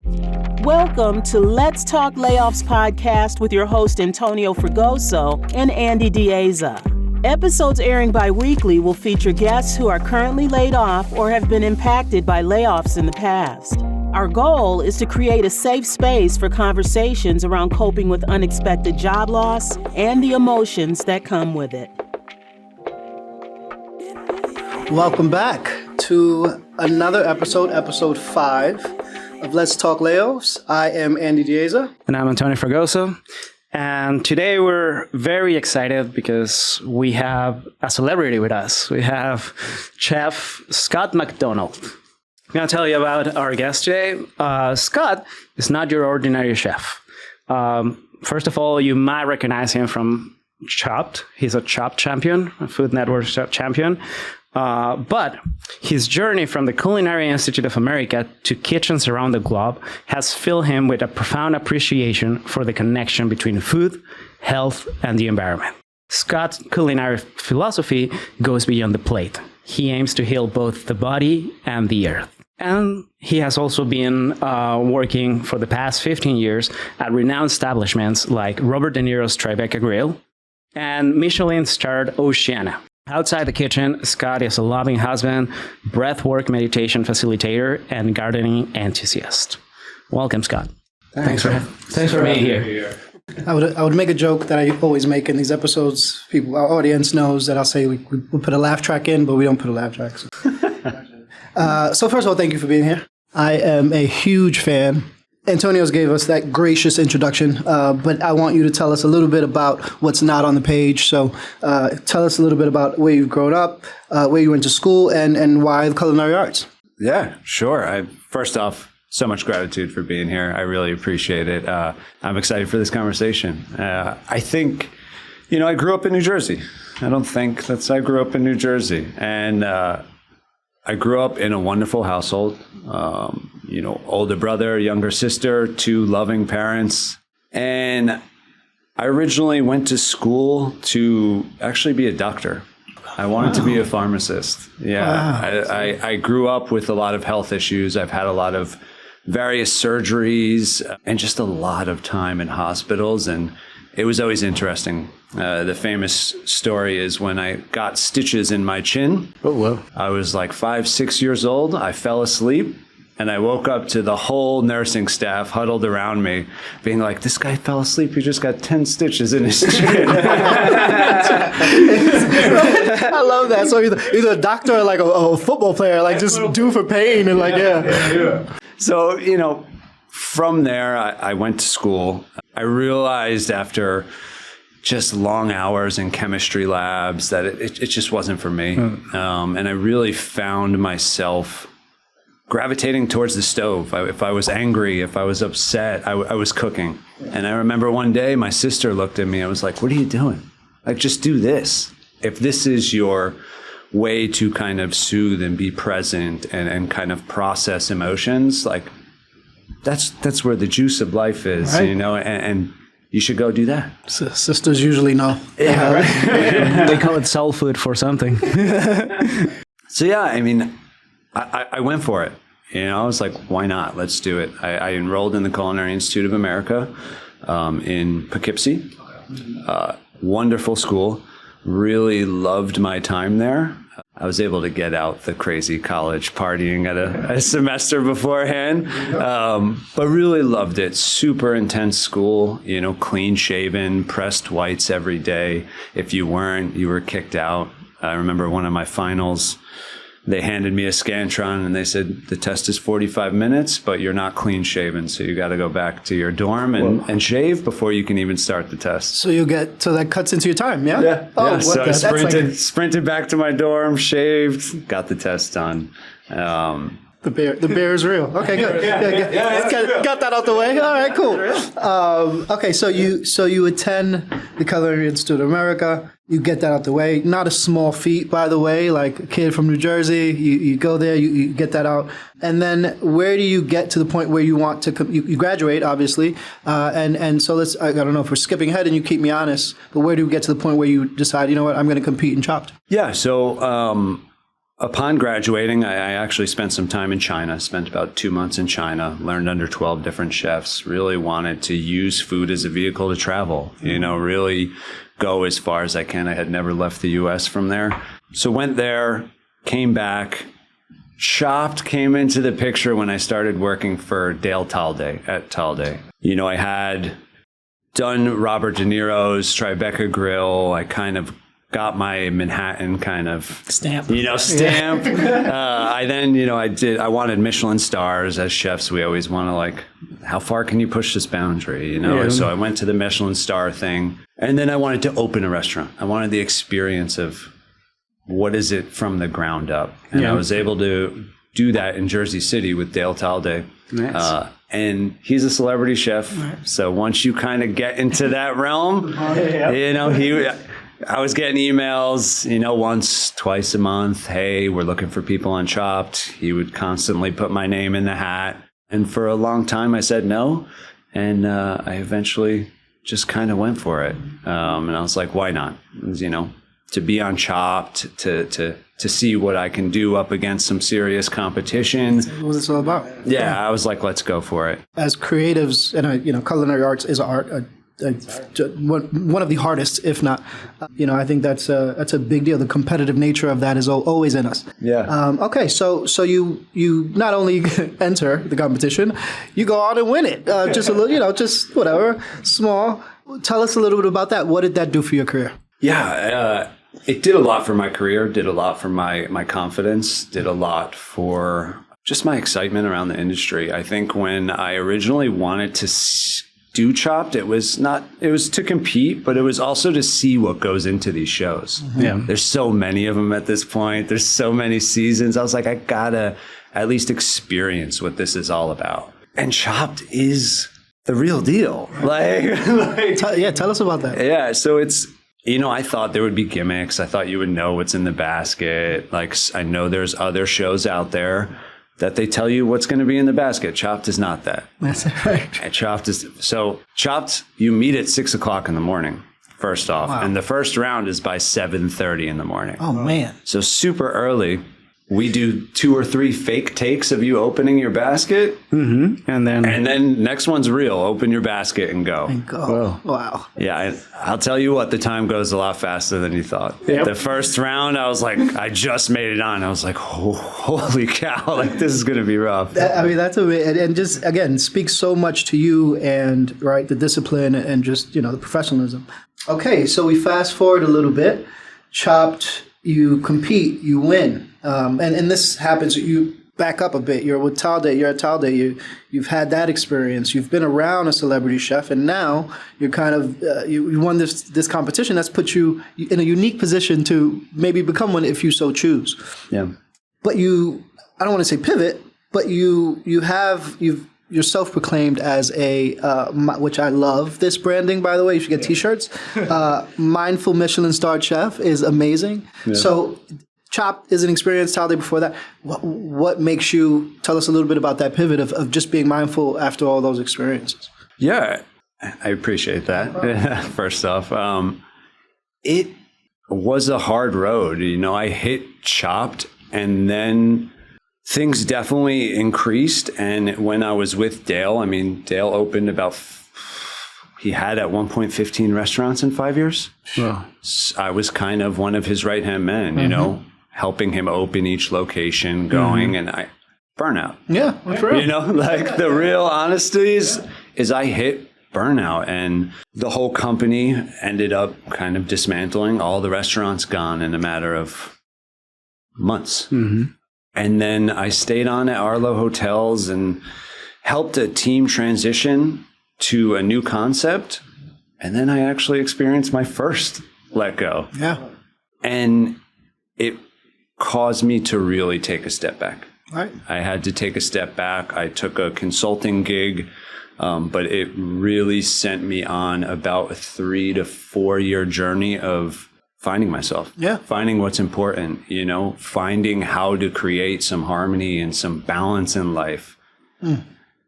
Welcome to Let's Talk Layoffs podcast with your host Antonio Fregoso and Andy Dieza. Episodes airing bi-weekly will feature guests who are currently laid off or have been impacted by layoffs in the past. Our goal is to create a safe space for conversations around coping with unexpected job loss and the emotions that come with it. Welcome back to another episode 5 of Let's Talk Layoffs. I am Andy Dieza. And I'm Antonio Fregoso. And today we're very excited because we have a celebrity with us. We have Chef Scott McDonald. I'm going to tell you about our guest today. Scott is not your ordinary chef. First of all, you might recognize him from Chopped. He's a Chopped champion, a Food Network champion. But his journey from the Culinary Institute of America to kitchens around the globe has filled him with a profound appreciation for the connection between food, health, and the environment. Scott's culinary philosophy goes beyond the plate. He aims to heal both the body and the earth. And he has also been working for the past 15 years at renowned establishments like Robert De Niro's Tribeca Grill and Michelin-starred Oceana. Outside the kitchen, Scott is a loving husband, breathwork meditation facilitator, and gardening enthusiast. Welcome, Scott. Thanks for being here. I would make a joke that I always make in these episodes. Our audience knows that I'll say we put a laugh track in, but we don't put a laugh track. So first of all, thank you for being here. I am a huge fan. Antonio's gave us that gracious introduction, but I want you to tell us a little bit about what's not on the page. So tell us a little bit about where you've grown up, where you went to school, and why the culinary arts. Yeah, sure. First off, so much gratitude for being here. I really appreciate it. I'm excited for this conversation. I think, I grew up in New Jersey. I grew up in New Jersey. And I grew up in a wonderful household. Older brother, younger sister, 2 loving parents. And I originally went to school to actually be a doctor. I wanted to be a pharmacist. Yeah. Wow. I grew up with a lot of health issues. I've had a lot of various surgeries and just a lot of time in hospitals. And it was always interesting. The famous story is when I got stitches in my chin. Oh, whoa. I was like 5, 6 years old. I fell asleep. And I woke up to the whole nursing staff huddled around me, being like, this guy fell asleep. He just got 10 stitches in his chin. I love that. So either a doctor or like a football player, like just due for pain and like, yeah. So, from there, I went to school. I realized after just long hours in chemistry labs that it just wasn't for me. And I really found myself gravitating towards the stove. If I was angry, if I was upset, I was cooking. And I remember one day my sister looked at me. I was like, what are you doing? Like, just do this. If this is your way to kind of soothe and be present and kind of process emotions, like that's where the juice of life is, right. And you should go do that. Sisters usually know. Yeah, right. They call it soul food for something. So yeah, I went for it. I was like, why not? Let's do it. I enrolled in the Culinary Institute of America in Poughkeepsie. Wonderful school. Really loved my time there. I was able to get out the crazy college partying at a semester beforehand, but really loved it. Super intense school, clean shaven, pressed whites every day. If you weren't, you were kicked out. I remember one of my finals, they handed me a Scantron and they said, the test is 45 minutes, but you're not clean shaven. So you got to go back to your dorm and shave before you can even start the test. So that cuts into your time, yeah? Yeah. Oh, so I sprinted back to my dorm, shaved, got the test done. The bear is real. Okay, good. Yeah. Got that out the way. All right, cool. Okay, so you attend the Culinary Institute of America. You get that out the way. Not a small feat, by the way. Like a kid from New Jersey, you go there, you get that out, and then where do you get to the point where you want to? You graduate, obviously, and so let's. I don't know if we're skipping ahead, and you keep me honest. But where do you get to the point where you decide, you know what, I'm going to compete in Chopped? Yeah. So upon graduating, I actually spent some time in China, spent about 2 months in China, learned under 12 different chefs, really wanted to use food as a vehicle to travel, really go as far as I can. I had never left the US from there. So went there, came back. Chopped came into the picture when I started working for Dale Talde at Talde. I had done Robert De Niro's Tribeca Grill. I kind of got my Manhattan kind of Stamp. Stamp. I wanted Michelin stars. As chefs, we always want to how far can you push this boundary, So I went to the Michelin star thing. And then I wanted to open a restaurant. I wanted the experience of what is it from the ground up? And I was able to do that in Jersey City with Dale Talde. Nice. And he's a celebrity chef. Right. So once you kind of get into that realm, I was getting emails, once, twice a month. Hey, we're looking for people on Chopped. He would constantly put my name in the hat. And for a long time, I said no. And I eventually just kind of went for it. And I was like, why not? To be on Chopped, to see what I can do up against some serious competition. What was this all about? Yeah, I was like, let's go for it. As creatives, and culinary arts is art. One of the hardest, if not, I think that's a big deal. The competitive nature of that is always in us. Yeah. Okay, so you not only enter the competition, you go out and win it. Just a little, just whatever, small. Tell us a little bit about that. What did that do for your career? Yeah, it did a lot for my career, did a lot for my confidence, did a lot for just my excitement around the industry. I think when I originally wanted to do Chopped, it was to compete, but it was also to see what goes into these shows. Mm-hmm. Yeah. There's so many of them at this point. There's so many seasons. I was like, I gotta at least experience what this is all about. And Chopped is the real deal. Tell us about that. Yeah, so it's, I thought there would be gimmicks. I thought you would know what's in the basket. I know there's other shows out there that they tell you what's going to be in the basket. Chopped is not that. That's right. And Chopped, you meet at 6:00 in the morning, first off. Wow. And the first round is by 7:30 in the morning. Oh, man. So super early. We do 2 or 3 fake takes of you opening your basket. Mm-hmm. And then next one's real. Open your basket and go. Whoa. Wow. Yeah. I'll tell you what, the time goes a lot faster than you thought. Yep. The first round, I was like, I just made it on. I was like, holy cow, this is going to be rough. That's amazing. And just, again, speaks so much to you and, right, the discipline and just, the professionalism. Okay. So we fast forward a little bit. Chopped, you compete, you win. And this happens, you back up a bit. You're with Talde, you're at Talde, you've had that experience, you've been around a celebrity chef, and now you're kind of, you won this competition that's put you in a unique position to maybe become one if you so choose. Yeah. But I don't want to say pivot, but you're self-proclaimed as which I love this branding, by the way. You should get T-shirts. Mindful Michelin-starred chef is amazing. Yeah. So Chopped is an experience. Talde before that. What makes you tell us a little bit about that pivot of just being mindful after all those experiences? Yeah, I appreciate that. First off, it was a hard road. I hit Chopped, and then things definitely increased. And when I was with Dale, Dale opened he had at one point 15 restaurants in 5 years. Wow. I was kind of one of his right-hand men, mm-hmm. Helping him open each location, going, mm-hmm. and burnout. Yeah, that's right. The real honesty is I hit burnout, and the whole company ended up kind of dismantling. All the restaurants gone in a matter of months. Mm-hmm. And then I stayed on at Arlo Hotels and helped a team transition to a new concept. And then I actually experienced my first let go. Yeah. And it caused me to really take a step back. Right. I had to take a step back. I took a consulting gig, but it really sent me on about a 3 to 4 year journey of finding myself, finding what's important, finding how to create some harmony and some balance in life,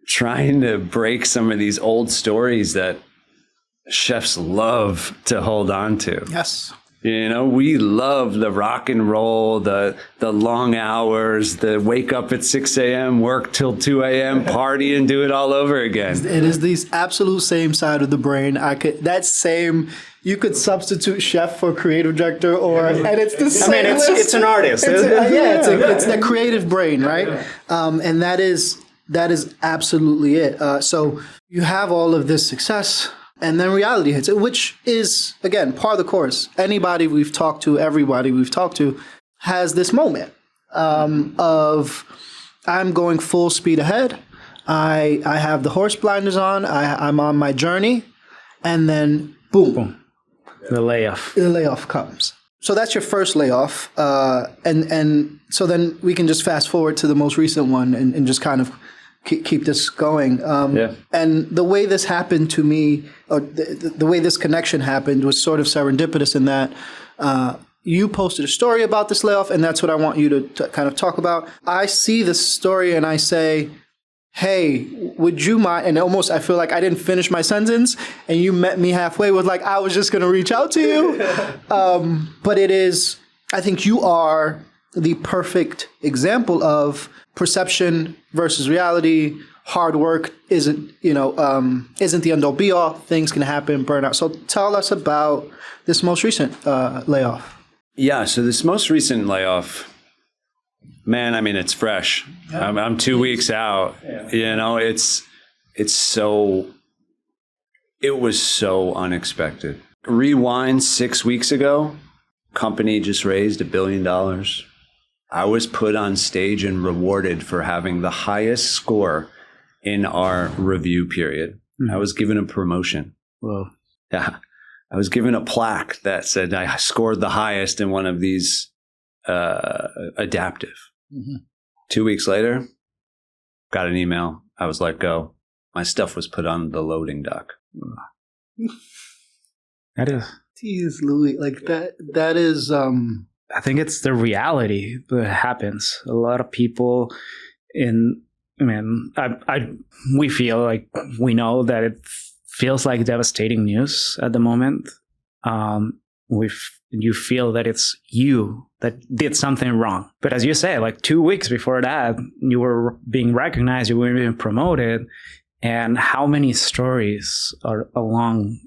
trying to break some of these old stories that chefs love to hold on to. Yes. We love the rock and roll, the long hours, the wake up at 6 a.m., work till 2 a.m., party and do it all over again. It is the absolute same side of the brain. You could substitute chef for creative director, and it's the same. It's an artist. It's the creative brain, right? And that is absolutely it. So you have all of this success, and then reality hits it, which is, again, par the course. Everybody we've talked to has this moment of, I'm going full speed ahead. I have the horse blinders on. I'm on my journey, and then boom. The layoff. The layoff comes. So that's your first layoff. And so then we can just fast forward to the most recent one and just kind of keep this going. And the way this happened to me, or the way this connection happened, was sort of serendipitous in that you posted a story about this layoff, and that's what I want you to kind of talk about. I see this story and I say, hey, would you mind? And almost I feel like I didn't finish my sentence, and you met me halfway with like, I was just going to reach out to you. But I think you are the perfect example of perception versus reality. Hard work isn't the end all be all. Things can happen, burnout. So tell us about this most recent layoff. Yeah. So this most recent layoff, man, I mean, it's fresh. Yeah. I'm 2 weeks out. Yeah. It was so unexpected. Rewind 6 weeks ago, company just raised $1 billion. I was put on stage and rewarded for having the highest score in our review period. I was given a promotion. Whoa. Yeah. I was given a plaque that said I scored the highest in one of these adaptive. 2 weeks later, got an email. I was let go. My stuff was put on the loading dock. That is. Jeez, Louis, like that is. I think it's the reality that happens. A lot of people we feel like we know that it feels like devastating news at the moment. You feel that it's you that did something wrong. But as you say, like 2 weeks before that, you were being recognized, you were being promoted. And how many stories are along,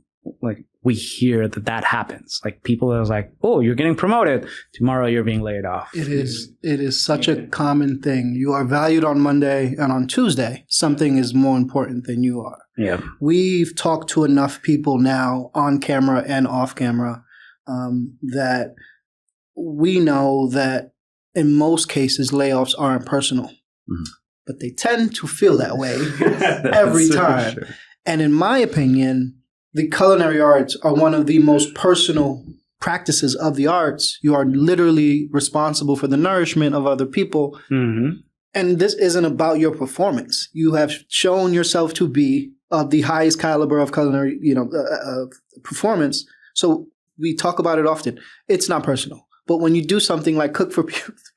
like, we hear that happens. Like, people are like, oh, you're getting promoted. Tomorrow you're being laid off. It is such a common thing. You are valued on Monday, and on Tuesday, something is more important than you are. Yeah. We've talked to enough people now on camera and off camera that we know that in most cases, layoffs aren't personal. Mm-hmm. But they tend to feel that way every time. Sure. And in my opinion, the culinary arts are one of the most personal practices of the arts. You are literally responsible for the nourishment of other people. Mm-hmm. And this isn't about your performance. You have shown yourself to be of the highest caliber of culinary, performance. So we talk about it often. It's not personal. But when you do something like cook for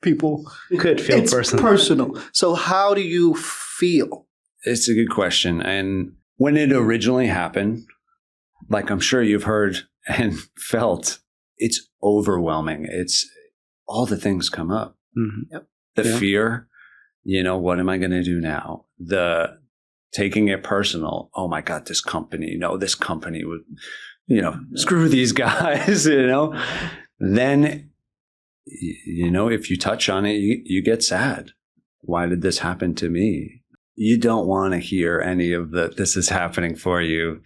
people, it could feel personal. So how do you feel? It's a good question. And when it originally happened, like I'm sure you've heard and felt, it's overwhelming. It's all the things come up. Mm-hmm. Yep. The fear, what am I going to do now? The taking it personal. Oh my God, this company would, screw these guys, Then, if you touch on it, you get sad. Why did this happen to me? You don't want to hear any of this is happening for you.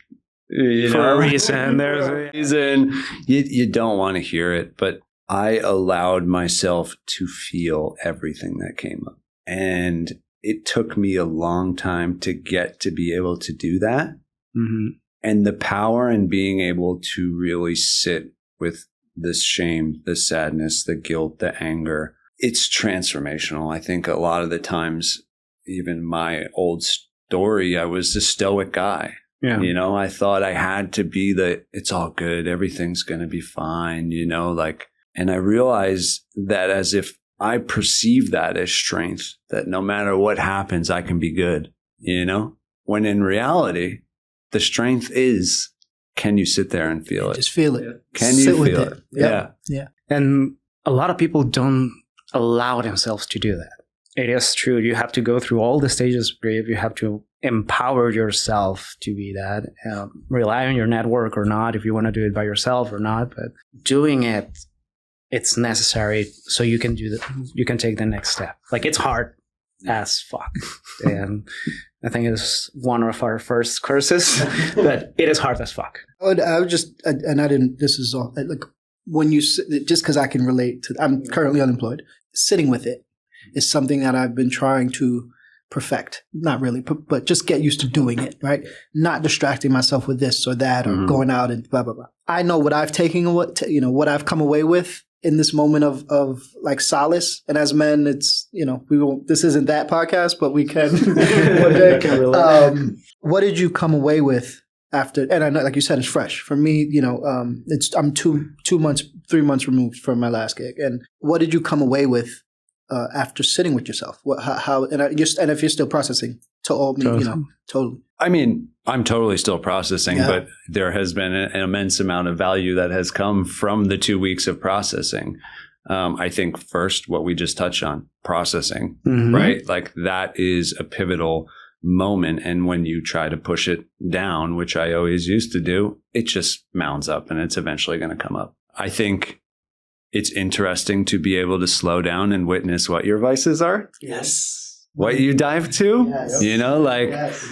For a reason. There's a reason. You don't want to hear it, but I allowed myself to feel everything that came up. And it took me a long time to get to be able to do that. Mm-hmm. And the power in being able to really sit with this shame, the sadness, the guilt, the anger, it's transformational. I think a lot of the times, even my old story, I was a stoic guy. Yeah. I thought I had to be it's all good. Everything's going to be fine, and I realized that as if I perceive that as strength, that no matter what happens, I can be good, when in reality, the strength is can you sit there and feel it? Just feel it. Can Sit you with feel it. it? Yep. Yeah. Yeah. And a lot of people don't allow themselves to do that. It is true. You have to go through all the stages of grief. You have to empower yourself to be that. Rely on your network or not, if you want to do it by yourself or not. But doing it, it's necessary so you can do that. You can take the next step. Like, it's hard as fuck. And I think it's one of our first curses, but it is hard as fuck. I would just, and I didn't, this is all, like, when you, just because I can relate to, I'm currently unemployed, sitting with it is something that I've been trying to perfect. Not really, but just get used to doing it, right? Not distracting myself with this or that or going out and blah, blah, blah. I know what I've taken, what I've come away with in this moment of like solace. And as men, it's, we won't, this isn't that podcast, but we can one day. What did you come away with after? And I know, like you said, it's fresh for me. I'm 3 months removed from my last gig. And what did you come away with after sitting with yourself? And if you're still processing, totally. I mean, I'm totally still processing, but there has been an immense amount of value that has come from the 2 weeks of processing. I think first, what we just touched on, processing, right? Like, that is a pivotal moment. And when you try to push it down, which I always used to do, it just mounds up and it's eventually going to come up. I think it's interesting to be able to slow down and witness what your vices are. Yes. What you dive to. Yes. Yes.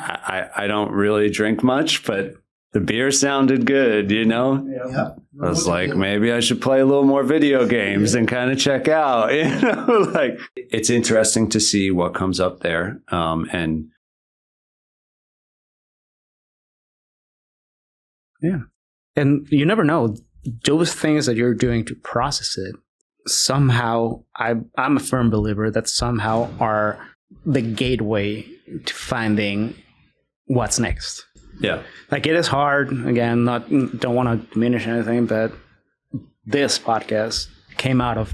I don't really drink much, but the beer sounded good, Yeah. I was like, maybe I should play a little more video games and kind of check out, like, it's interesting to see what comes up there. And you never know. Those things that you're doing to process it, somehow, I'm a firm believer that somehow are the gateway to finding what's next. Yeah. Like, it is hard. Again, don't want to diminish anything, but this podcast came out of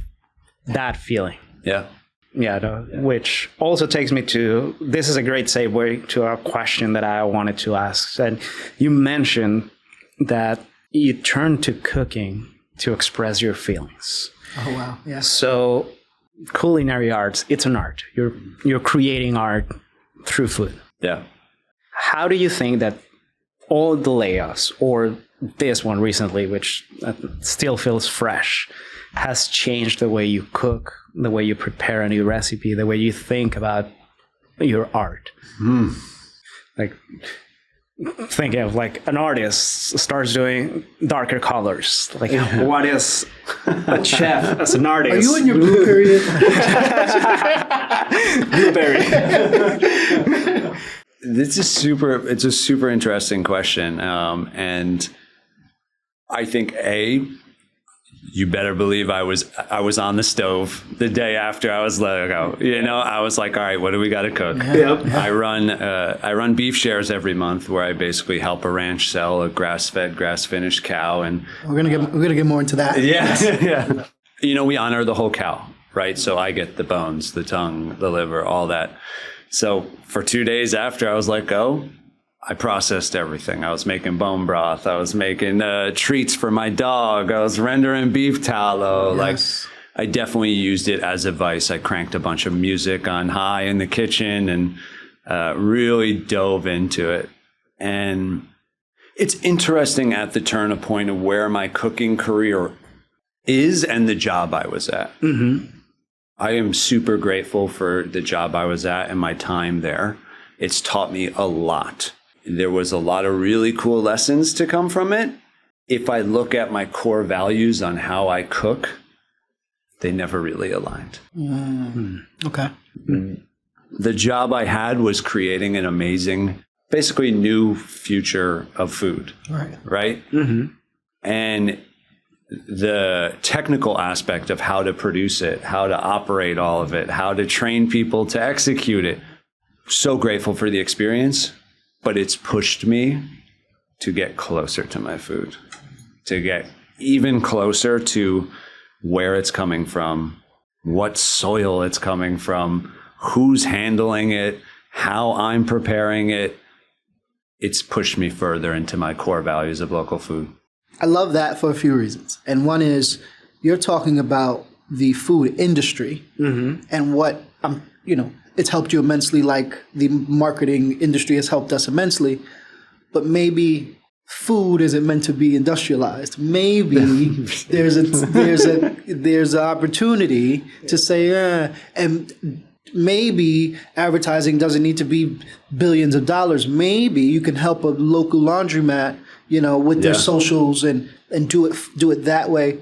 that feeling. Yeah. Yeah. Which also takes me to, this is a great segue to a question that I wanted to ask. And you mentioned that you turn to cooking to express your feelings. Oh, wow. Yeah. So culinary arts, it's an art. You're creating art through food. Yeah. How do you think that all the layoffs, or this one recently, which still feels fresh, has changed the way you cook, the way you prepare a new recipe, the way you think about your art? Like, thinking of like an artist starts doing darker colors. Like, what is a chef as an artist? Are you in your blue period? Blueberry. It's a super interesting question. And I think you better believe I was on the stove the day after I was let go. I was like, all right, what do we got to cook? Yep. I run beef shares every month, where I basically help a ranch sell a grass-fed, grass-finished cow, and we're gonna get more into that. Yeah. We honor the whole cow, right? So I get the bones, the tongue, the liver, all that. So for 2 days after I was let go, I processed everything. I was making bone broth. I was making treats for my dog. I was rendering beef tallow. Yes. Like, I definitely used it as a vice. I cranked a bunch of music on high in the kitchen and really dove into it. And it's interesting at the turn of point of where my cooking career is and the job I was at. I am super grateful for the job I was at and my time there. It's taught me a lot. There was a lot of really cool lessons to come from it. If I look at my core values on how I cook, they never really aligned. Okay. The job I had was creating an amazing, basically new future of food. Right? And the technical aspect of how to produce it, how to operate all of it, how to train people to execute it. So grateful for the experience, but it's pushed me to get closer to my food, to get even closer to where it's coming from, what soil it's coming from, who's handling it, how I'm preparing it. it's pushed me further into my core values of local food. I love that for a few reasons. And one is you're talking about the food industry and what, it's helped you immensely, like the marketing industry has helped us immensely. But maybe food isn't meant to be industrialized. Maybe there's an opportunity to say, and maybe advertising doesn't need to be billions of dollars. Maybe you can help a local laundromat, with their socials and do it that way.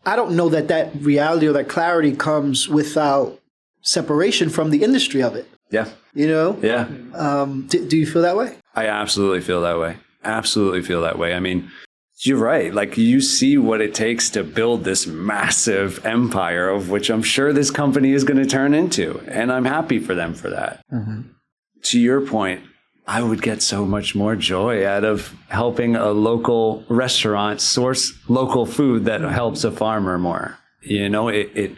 I don't know that reality or that clarity comes without separation from the industry of it. Yeah. Yeah. Do you feel that way? I absolutely feel that way. Absolutely feel that way. I mean, you're right. Like, you see what it takes to build this massive empire, of which I'm sure this company is going to turn into. And I'm happy for them for that. To your point, I would get so much more joy out of helping a local restaurant source local food that helps a farmer more. It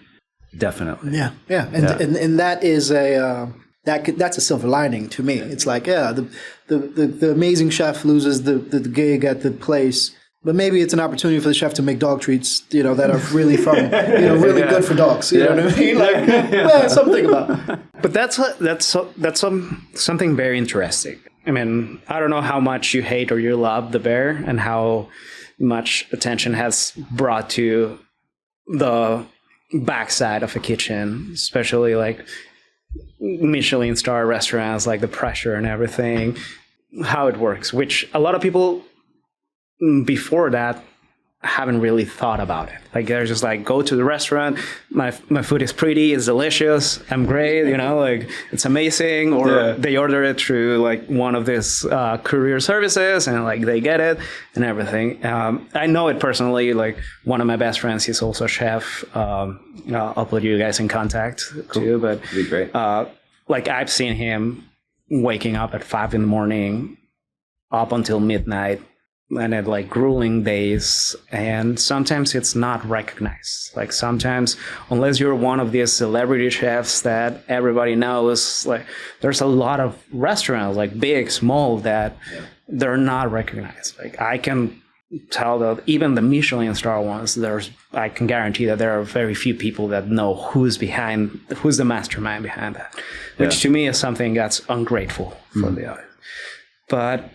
definitely. Yeah. And that is that's a silver lining to me. It's like, the amazing chef loses the gig at the place, but maybe it's an opportunity for the chef to make dog treats, that are really from, really good for dogs. You know what I mean? Like, something about it. But that's something very interesting. I mean, I don't know how much you hate or you love the bear and how much attention has brought to the backside of a kitchen, especially like Michelin-starred restaurants, like the pressure and everything, how it works, which a lot of people before that haven't really thought about it. Like, they're just like, go to the restaurant, my food is pretty, it's delicious, I'm great, like, it's amazing. Or they order it through like one of these courier services, and like they get it and everything. I know it personally. Like, one of my best friends, he's also a chef. I'll put you guys in contact too. But that'd be great. Like, I've seen him waking up at 5 a.m, up until midnight, and at like grueling days, and sometimes it's not recognized. Like, sometimes, unless you're one of these celebrity chefs that everybody knows, like, there's a lot of restaurants, like big, small, that they're not recognized. Like, I can tell that even the Michelin-starred ones, I can guarantee that there are very few people that know who's the mastermind behind that, which to me is something that's ungrateful for the audience. But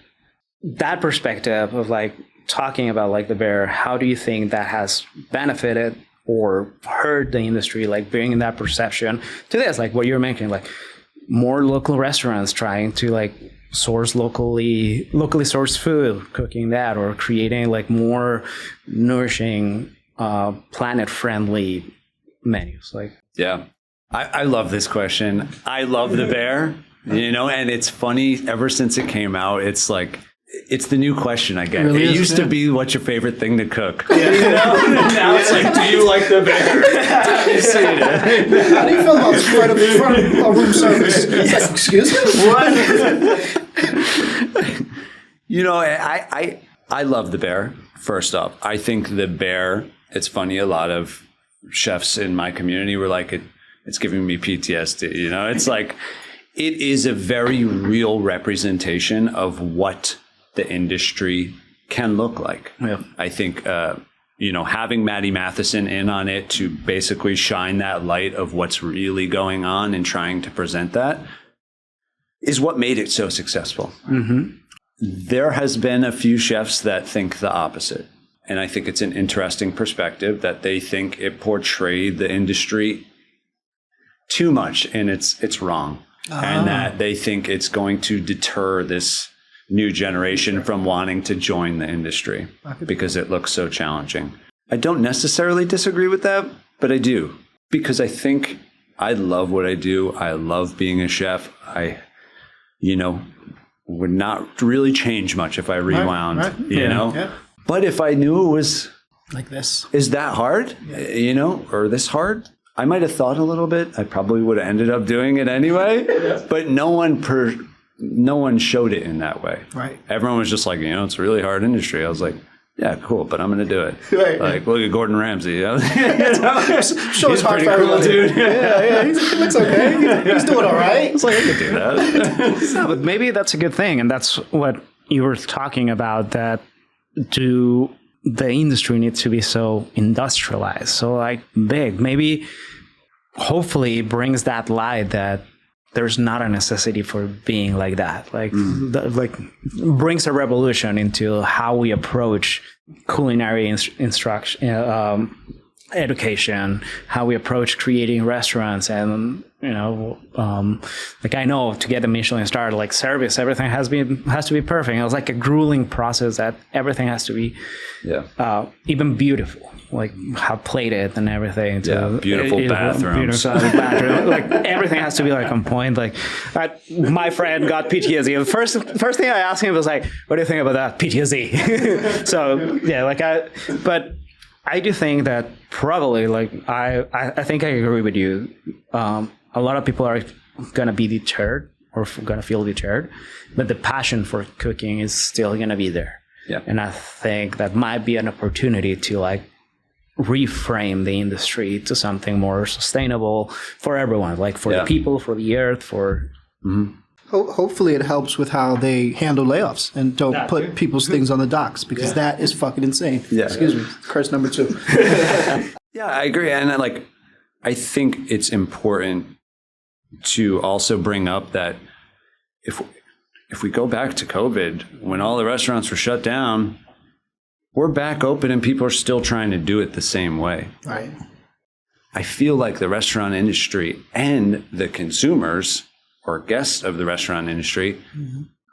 that perspective of like talking about like the bear, how do you think that has benefited or hurt the industry, like bringing that perception to this, like what you're mentioning, like more local restaurants trying to like source locally sourced food, cooking that, or creating like more nourishing, planet-friendly menus? Like, I love this question. I love the bear, and it's funny, ever since it came out, it's like, it's the new question I get. Really, it used to be, what's your favorite thing to cook? Now it's like, do you like the bear? How do you feel about right up in front of a room service? Like, excuse me? What? I love the bear, first off. I think the bear, it's funny, a lot of chefs in my community were like, it's giving me PTSD. It's like, it is a very real representation of what the industry can look like. I think, having Maddie Matheson in on it to basically shine that light of what's really going on and trying to present that is what made it so successful. There has been a few chefs that think the opposite. And I think it's an interesting perspective that they think it portrayed the industry too much, and it's wrong. And that they think it's going to deter this new generation from wanting to join the industry because it looks so challenging. I don't necessarily disagree with that, but I do, because I think I love what I do. I love being a chef. I, would not really change much if I rewound, Yeah. But if I knew it was like this, is that hard, or this hard, I might have thought a little bit. I probably would have ended up doing it anyway, but no one showed it in that way. Right. Everyone was just like, it's a really hard industry. I was like, Yeah, cool, but I'm going to do it. Right. Like, look at Gordon Ramsay. You know? Sure, He's pretty cool, dude. Yeah, he looks okay. He's doing all right. It's like, I could do that. No, but maybe that's a good thing. And that's what you were talking about, that the industry needs to be so industrialized, so like big. Maybe hopefully it brings that light that there's not a necessity for being like that. Like, like brings a revolution into how we approach culinary instruction, education, how we approach creating restaurants, and like I know to get a Michelin-starred like service, everything has to be perfect. It was like a grueling process that everything has to be even beautiful, like how plated and everything. Beautiful bathrooms. Like everything has to be like on point. Like my friend got PTSD. The first thing I asked him was like, "What do you think about that PTSD?" So yeah, but I do think that probably, like, I think I agree with you. A lot of people are going to be deterred or going to feel deterred, but the passion for cooking is still going to be there. Yeah. And I think that might be an opportunity to like reframe the industry to something more sustainable for everyone, like for the people, for the earth, for... Hopefully it helps with how they handle layoffs and don't put people's things on the docks, because that is fucking insane. Yeah. Excuse me. Curse number 2. Yeah, I agree. And I think it's important to also bring up that if we go back to COVID, when all the restaurants were shut down, we're back open and people are still trying to do it the same way. Right. I feel like the restaurant industry and the consumers or guests of the restaurant industry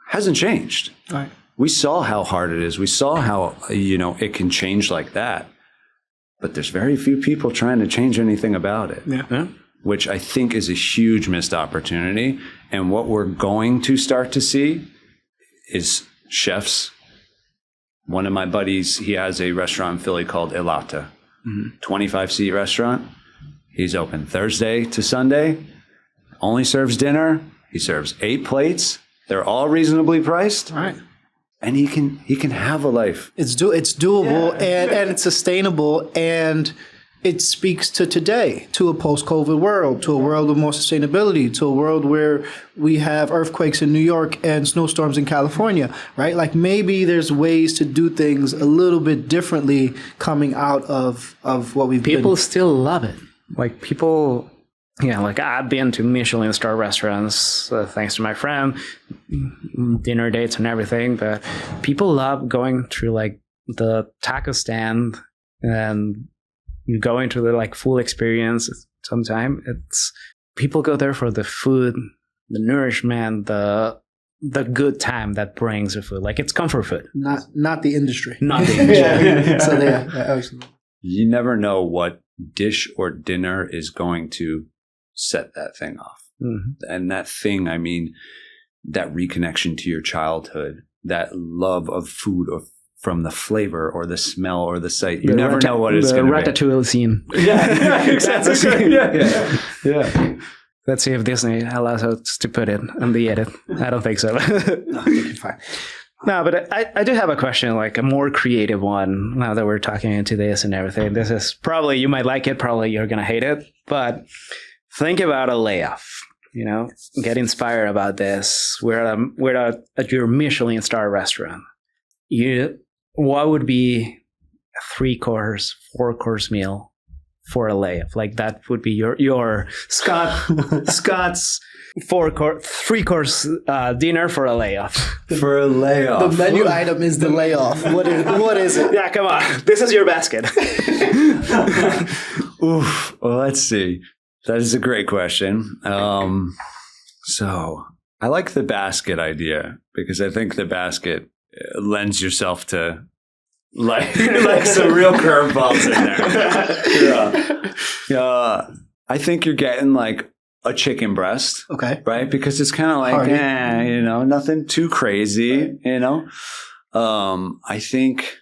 hasn't changed. Right. We saw how hard it is. We saw how, it can change like that. But there's very few people trying to change anything about it. Yeah. Which I think is a huge missed opportunity. And what we're going to start to see is chefs. One of my buddies, he has a restaurant in Philly called Ilata, 25-seat restaurant. He's open Thursday to Sunday. Only serves dinner. He serves 8 plates. They're all reasonably priced. All right. And he can have a life. It's doable and it's sustainable, and it speaks to today, to a post-COVID world, to a world of more sustainability, to a world where we have earthquakes in New York and snowstorms in California, right? Like maybe there's ways to do things a little bit differently coming out of what we've People still love it. Like people... Yeah, like I've been to Michelin-starred restaurants thanks to my friend, dinner dates and everything. But people love going through like the taco stand and going through the like full experience. Sometimes it's people go there for the food, the nourishment, the good time that brings the food. Like it's comfort food, not the industry, not the industry. So absolutely. You never know what dish or dinner is going to set that thing off. And that thing, I mean, that reconnection to your childhood, that love of food or from the flavor or the smell or the sight. You never know what it's going to be. The ratatouille scene. Yeah, exactly. Yeah. Let's see if Disney allows us to put it on the edit. I don't think so. No, I think you're fine. No, but I do have a question, like a more creative one, now that we're talking into this and everything. This is probably, you might like it, probably you're going to hate it, but think about a layoff, get inspired about this. We're at your Michelin-starred restaurant. What would be a 3-course, 4-course meal for a layoff? Like that would be your Scott's 3-course dinner for a layoff. For a layoff. The menu item is the layoff. What is it? Yeah, come on. This is your basket. Oof. Well, let's see. That is a great question. So I like the basket idea because I think the basket lends yourself to like some real curveballs in there. Yeah. I think you're getting like a chicken breast. Okay. Right? Because it's kind of like, nothing too crazy, I think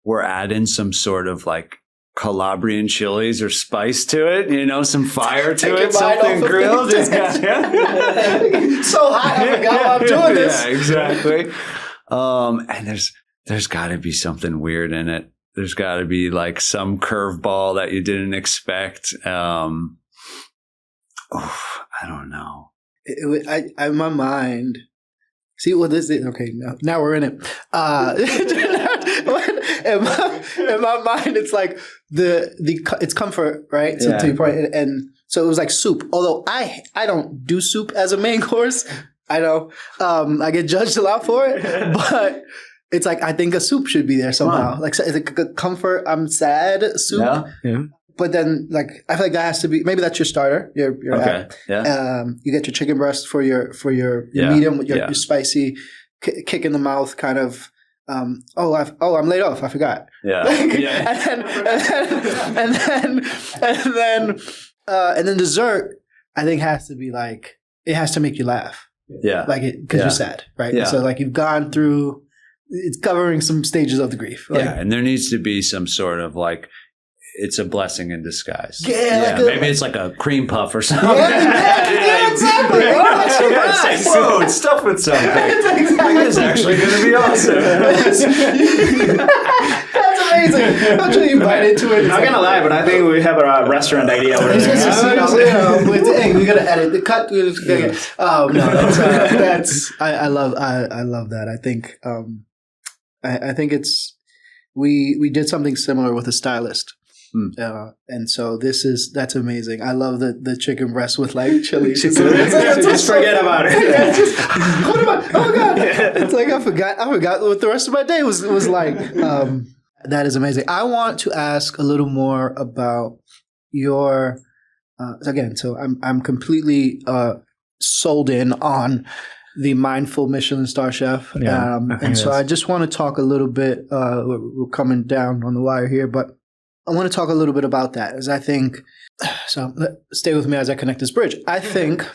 we're adding some sort of like Calabrian chilies or spice to it, some fire to it, something grilled. So hot, I forgot why I'm doing this. Yeah, exactly. And there's got to be something weird in it. There's got to be like some curveball that you didn't expect. I don't know. In my mind, see what this is. Okay, now we're in it. In my mind, it's like it's comfort, right? So to your point, and so it was like soup. Although I don't do soup as a main course. I know I get judged a lot for it, but it's like I think a soup should be there somehow. Wow. Like it's like a comfort. I'm sad soup. Yeah. But then, like, I feel like that has to be. Maybe that's your starter. Your okay. Yeah. You get your chicken breast for your medium with your spicy kick in the mouth kind of. I'm laid off. I forgot. Yeah. And then dessert, I think has to be like it has to make you laugh. Yeah. Like it because you're sad, right? Yeah. So like you've gone through. It's covering some stages of the grief. Like, and there needs to be some sort of like. It's a blessing in disguise. Yeah, maybe it's like a cream puff or something. Yeah, exactly. Whoa, it's stuffed with something. It's actually going to be awesome. That's amazing. I'm sure you bite into it. I'm not going to lie, but I think we have a restaurant idea over there. Hey, we got to edit the cut. No, that's I love that. I think I think it's we did something similar with a stylist. And so that's amazing. I love the chicken breast with like chili. Just forget about it. Oh my God. It's like I forgot what the rest of my day was like. That is amazing. I want to ask a little more about your again, so I'm completely sold in on the mindful Michelin-starred chef. And so I just want to talk a little bit we're coming down on the wire here, but I want to talk a little bit about that, as I think, so stay with me as I connect this bridge. I think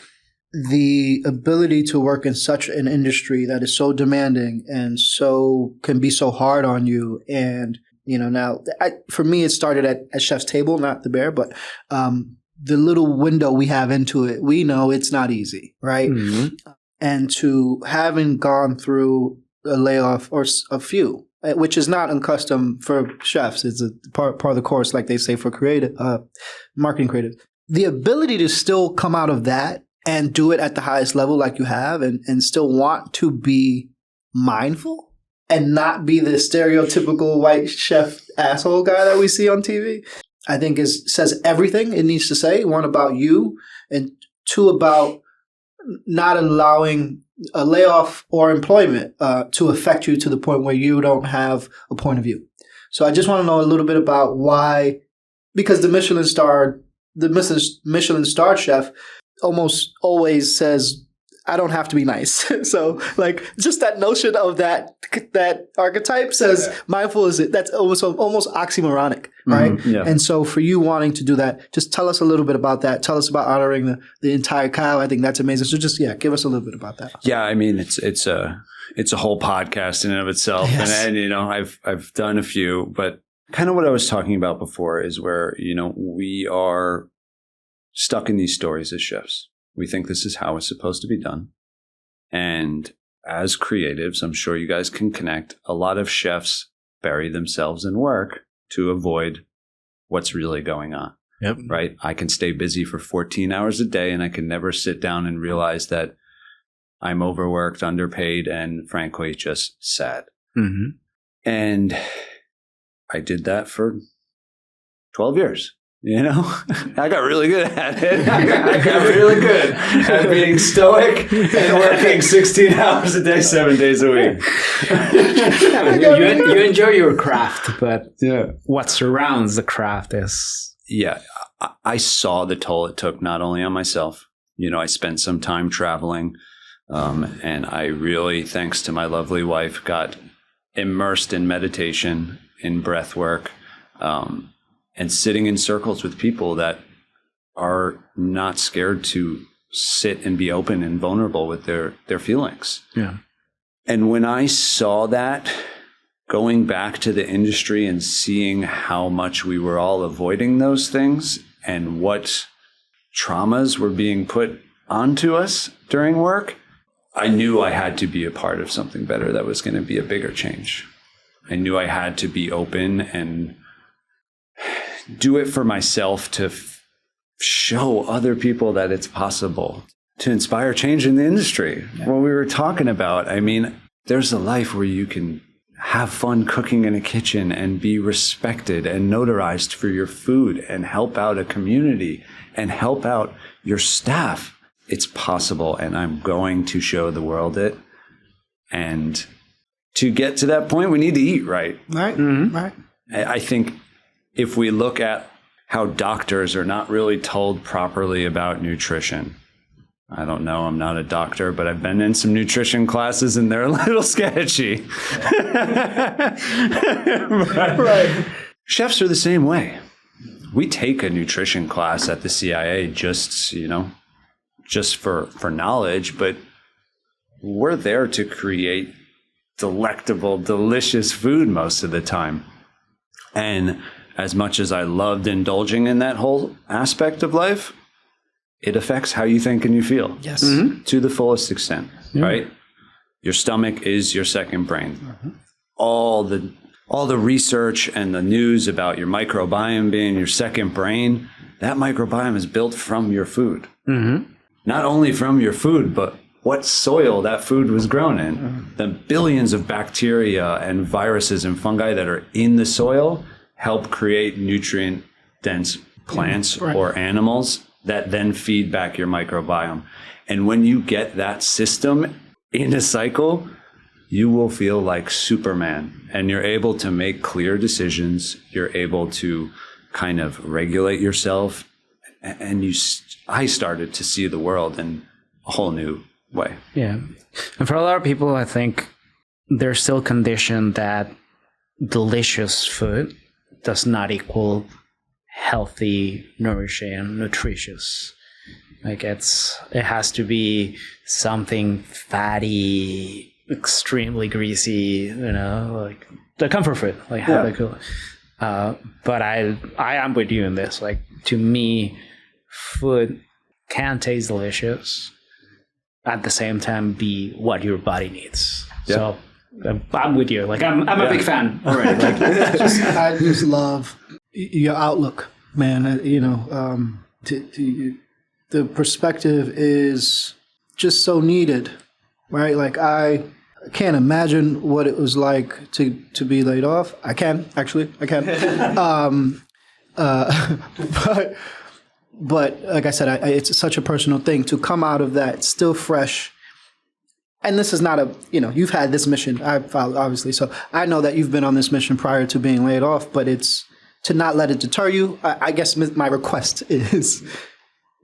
the ability to work in such an industry that is so demanding and so can be so hard on you. And, now for me, it started at Chef's Table, not the Bear, but the little window we have into it, we know it's not easy, right? Mm-hmm. And to having gone through a layoff or a few, which is not unaccustomed for chefs. It's a part of the course, like they say, for creative, marketing creative. The ability to still come out of that and do it at the highest level like you have and still want to be mindful and not be the stereotypical white chef asshole guy that we see on TV, I think says everything it needs to say. One, about you, and two, about not allowing a layoff or employment to affect you to the point where you don't have a point of view. So I just want to know a little bit about why, because the Michelin-starred chef almost always says, I don't have to be nice. So like just that notion of that archetype says mindful that's almost oxymoronic, right? Mm-hmm, yeah. And so for you wanting to do that, just tell us a little bit about that. Tell us about honoring the entire cow. I think that's amazing. So just give us a little bit about that. Yeah, I mean it's a whole podcast in and of itself, yes. and I've done a few, but kind of what I was talking about before is where we are stuck in these stories as chefs. We think this is how it's supposed to be done. And as creatives, I'm sure you guys can connect. A lot of chefs bury themselves in work to avoid what's really going on. Yep. Right? I can stay busy for 14 hours a day and I can never sit down and realize that I'm overworked, underpaid, and frankly, just sad. Mm-hmm. And I did that for 12 years. I got really good at it. I got really good at being stoic and working 16 hours a day, 7 days a week. You enjoy your craft, but what surrounds the craft is... Yeah, I saw the toll it took not only on myself. I spent some time traveling, and I really, thanks to my lovely wife, got immersed in meditation, in breath work, and sitting in circles with people that are not scared to sit and be open and vulnerable with their feelings. Yeah. And when I saw that, going back to the industry and seeing how much we were all avoiding those things and what traumas were being put onto us during work, I knew I had to be a part of something better that was going to be a bigger change. I knew I had to be open and do it for myself to show other people that it's possible, to inspire change in the industry. Yeah. What we were talking about, I mean, there's a life where you can have fun cooking in a kitchen and be respected and notarized for your food and help out a community and help out your staff. It's possible, and I'm going to show the world it. And to get to that point, we need to eat right. Right. Mm-hmm. Right. I think if we look at how doctors are not really told properly about nutrition, I don't know, I'm not a doctor, but I've been in some nutrition classes and they're a little sketchy. Right. Chefs are the same way. We take a nutrition class at the CIA just for knowledge, but we're there to create delectable, delicious food most of the time. And as much as I loved indulging in that whole aspect of life, it affects how you think and you feel. Yes. Mm-hmm. To the fullest extent, right? Your stomach is your second brain. Mm-hmm. All the research and the news about your microbiome being your second brain, that microbiome is built from your food. Mm-hmm. Not only from your food, but what soil that food was grown in. Mm-hmm. The billions of bacteria and viruses and fungi that are in the soil help create nutrient-dense plants or animals that then feed back your microbiome. And when you get that system in a cycle, you will feel like Superman, and you're able to make clear decisions. You're able to kind of regulate yourself. And I started to see the world in a whole new way. Yeah. And for a lot of people, I think they're still conditioned that delicious food does not equal healthy, nourishing, nutritious. Like it has to be something fatty, extremely greasy, like the comfort food, like how they cool. But I am with you in this. Like to me, food can taste delicious, at the same time be what your body needs. Yeah. So I'm with you. Like I'm a big fan already. Like I just love your outlook, man. The perspective is just so needed, right? Like I can't imagine what it was like to be laid off. I can. But like I said, it's such a personal thing to come out of that still fresh. And this is not you've had this mission. I've followed, obviously. So I know that you've been on this mission prior to being laid off, but it's to not let it deter you. I guess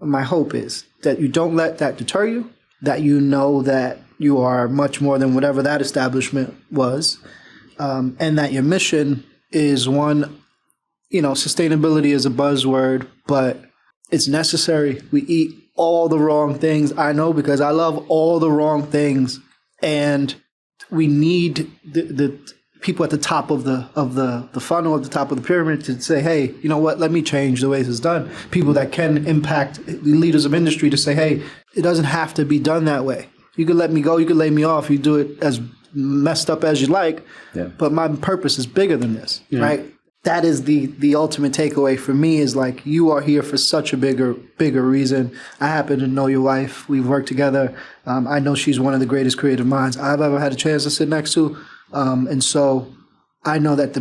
my hope is that you don't let that deter you, that you know that you are much more than whatever that establishment was, and that your mission is one, sustainability is a buzzword, but it's necessary. We eat all the wrong things. I know, because I love all the wrong things, and we need the people at the top of the funnel, at the top of the pyramid, to say, hey, you know what? Let me change the way this is done. People that can impact leaders of industry to say, hey, it doesn't have to be done that way. You can let me go. You can lay me off. You do it as messed up as you like. Yeah. But my purpose is bigger than this, right? That is the ultimate takeaway for me, is like, you are here for such a bigger reason. I happen to know your wife. We've worked together. I know she's one of the greatest creative minds I've ever had a chance to sit next to. And so I know that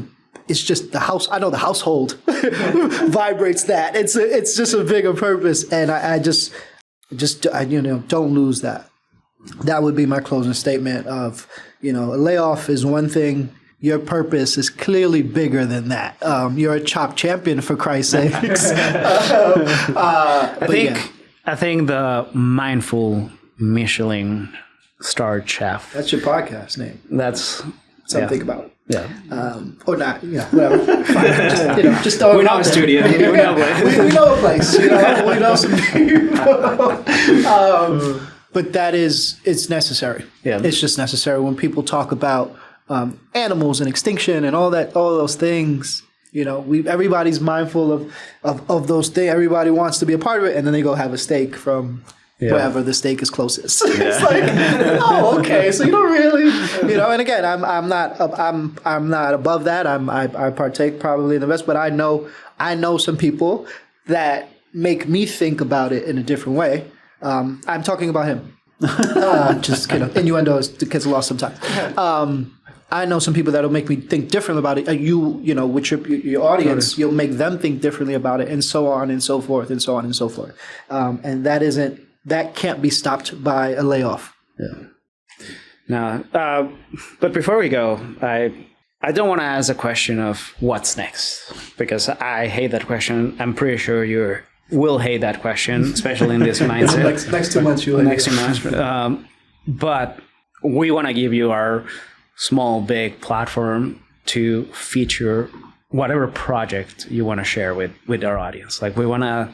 it's just the house. I know the household vibrates that. It's just a bigger purpose. And I just don't lose that. That would be my closing statement of, a layoff is one thing. Your purpose is clearly bigger than that. You're a chopped champion, for Christ's sakes. I think the mindful Michelin-starred chef. That's your podcast name. That's something to think about. Yeah. Or not. Yeah. Whatever. Fine. Just throw it out there. Studio. We know a place. We know some people. But it's necessary. Yeah. It's just necessary. When people talk about animals and extinction and all those things, everybody's mindful of those things. Everybody wants to be a part of it, and then they go have a steak from wherever the steak is closest. It's like, oh, okay, so you don't really, And again, I'm not above that. I partake probably in the best, but I know some people that make me think about it in a different way. I'm talking about him. Just kidding. Innuendo gets lost sometimes. I know some people that'll make me think differently about it. With your audience, you'll make them think differently about it, and so on and so forth, and so on and so forth. And that can't be stopped by a layoff. Yeah. No, but before we go, I don't want to ask a question of what's next, because I hate that question. I'm pretty sure you will hate that question, especially in this mindset. next 2 months, you'll next 2 months. But we want to give you our small, big platform to feature whatever project you want to share with our audience. Like, we want to,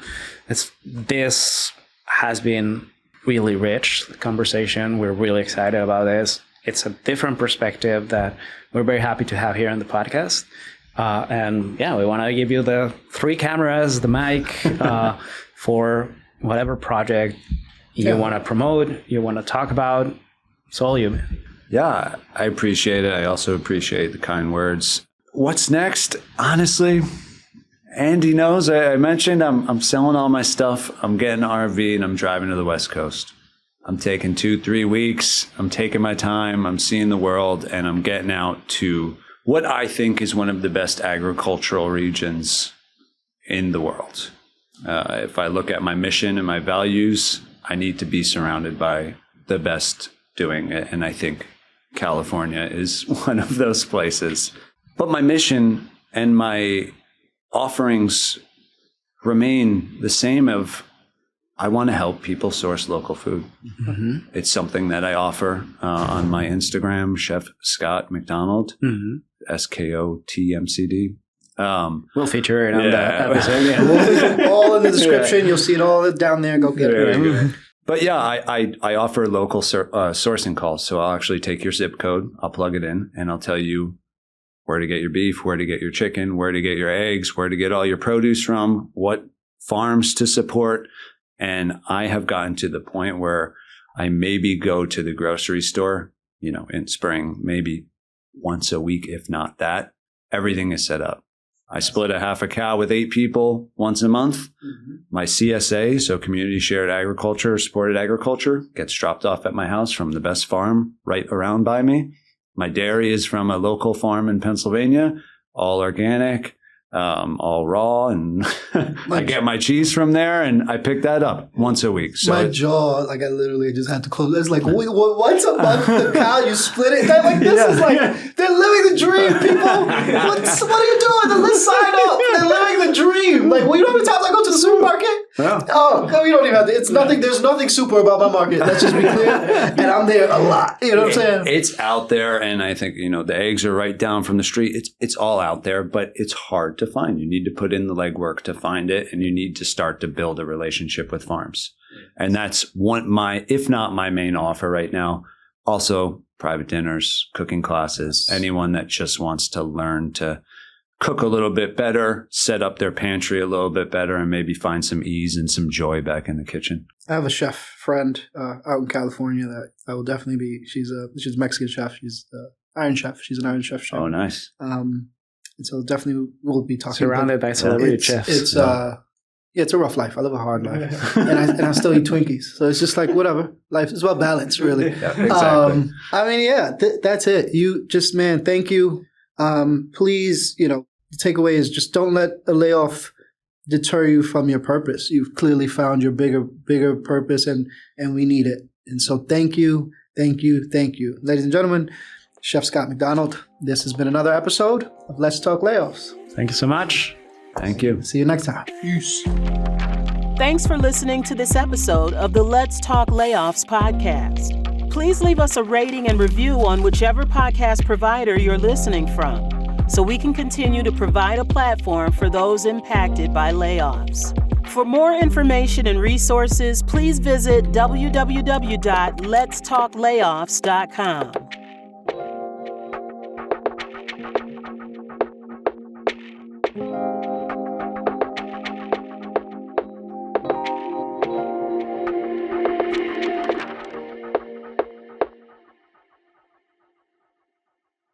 this has been really rich conversation. We're really excited about this. It's a different perspective that we're very happy to have here on the podcast. And yeah, we want to give you the 3 cameras, the mic, for whatever project you want to promote, you want to talk about. It's all you, man. Yeah, I appreciate it. I also appreciate the kind words. What's next? Honestly, Andy knows. I mentioned I'm selling all my stuff. I'm getting an RV and I'm driving to the West Coast. I'm taking 2-3 weeks. I'm taking my time. I'm seeing the world, and I'm getting out to what I think is one of the best agricultural regions in the world. If I look at my mission and my values, I need to be surrounded by the best doing it. And I think California is one of those places. But my mission and my offerings remain the same of I want to help people source local food. Mm-hmm. It's something that I offer on my Instagram, Chef Scott McDonald, SKOTMCD. We'll feature it on that episode. Yeah. We'll all in the description. You'll see it all down there. Go get it. But yeah, I offer local sourcing calls. So I'll actually take your zip code, I'll plug it in, and I'll tell you where to get your beef, where to get your chicken, where to get your eggs, where to get all your produce from, what farms to support. And I have gotten to the point where I maybe go to the grocery store, in spring, maybe once a week, if not that. Everything is set up. I split a half a cow with 8 people once a month. Mm-hmm. My CSA, so community shared agriculture, supported agriculture, gets dropped off at my house from the best farm right around by me. My dairy is from a local farm in Pennsylvania, all organic, all raw, and I get my cheese from there, and I pick that up once a week. So my jaw, I literally just had to close. It's like, wait, once a month, the cow, you split it. This is like, they're living the dream, people. What are you doing? Let's sign up. They're living the dream. Like, well, you know how many times I go to the supermarket? Yeah. Oh, no, you don't even have to. It's nothing. There's nothing super about my market. Let's just be clear. And I'm there a lot. You know what I'm saying? It's out there, and I think, the eggs are right down from the street. It's all out there, but it's hard to find. You need to put in the legwork to find it, and you need to start to build a relationship with farms. And that's if not my main offer right now. Also, private dinners, cooking classes, anyone that just wants to learn to cook a little bit better, set up their pantry a little bit better, and maybe find some ease and some joy back in the kitchen. I have a chef friend out in California that I will definitely be. She's a Mexican chef. She's Iron Chef. She's an Iron Chef chef. Oh, nice. And so definitely we'll be talking. Surrounded by celebrity chefs. It's it's a rough life. I live a hard life, and I still eat Twinkies. So it's just like whatever. Life is about balance, really. Yeah, exactly. That's it. You just, man, thank you. Please, the takeaway is just don't let a layoff deter you from your purpose. You've clearly found your bigger purpose, and we need it. And so thank you. Ladies and gentlemen, Chef Scott McDonald, this has been another episode of Let's Talk Layoffs. Thank you so much. Thank you. See you next time. Peace. Thanks for listening to this episode of the Let's Talk Layoffs podcast. Please leave us a rating and review on whichever podcast provider you're listening from, so we can continue to provide a platform for those impacted by layoffs. For more information and resources, please visit www.letstalklayoffs.com.